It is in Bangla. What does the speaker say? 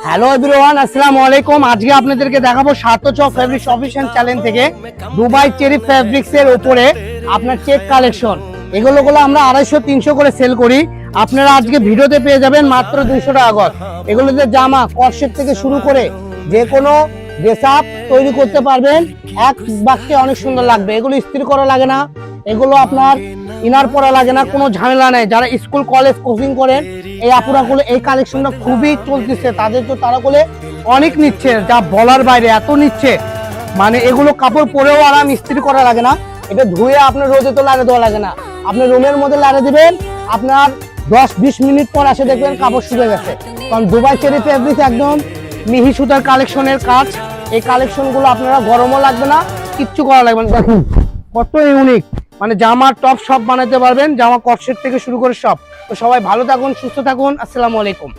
হ্যালো এভরিওয়ান, আসসালামু আলাইকুম। আজকে আপনাদেরকে দেখাবো সার্থক ফেব্রিক্স অফিশিয়াল চ্যানেল থেকে দুবাই চেরি ফেব্রিক্স এর উপরে আপনার চেক কালেকশন। এগুলো আমরা 250-300 করে সেল করি। আপনারা আজকে ভিডিওতে পেয়ে যাবেন মাত্র 200 টাকা গজ। এগুলোতে জামা কটসেট থেকে শুরু করে যে কোনো ড্রেস আপ তৈরি করতে পারবেন। এক বাক্যে অনেক সুন্দর লাগবে। এগুলো ইস্ত্রি করা লাগে না, এগুলো আপনার ইনার পরা লাগে না, কোনো ঝামেলা নেই। যারা স্কুল কলেজ কোচিং করেন এই আপুরাগুলো এই কালেকশনটা খুবই চলতেছে, তাদের তো তারা বলে অনেক নিচ্ছে, যা বলার বাইরে এত নিচ্ছে। মানে এগুলো কাপড় পরেও আরাম, ইস্ত্রি করা লাগে না। এটা ধুয়ে আপনার রোদে তো লাগিয়ে দেওয়া লাগে না, আপনি রুমের মধ্যে লাগিয়ে দিবেন, আপনার 10-20 মিনিট পর এসে দেখবেন কাপড় শুকিয়ে গেছে। কারণ দুবাই চেরি ফেব্রিক্স একদম মিহি সুতার কালেকশনের কাজ। এই কালেকশনগুলো আপনারা গরমও লাগবে না, কিচ্ছু করা লাগবে না। দেখুন কত ইউনিক, মানে জামা টপ সব বানাতে পারবেন, জামা কটসেট থেকে শুরু করে সব। তো সবাই ভালো থাকুন, সুস্থ থাকুন। আসসালামু আলাইকুম।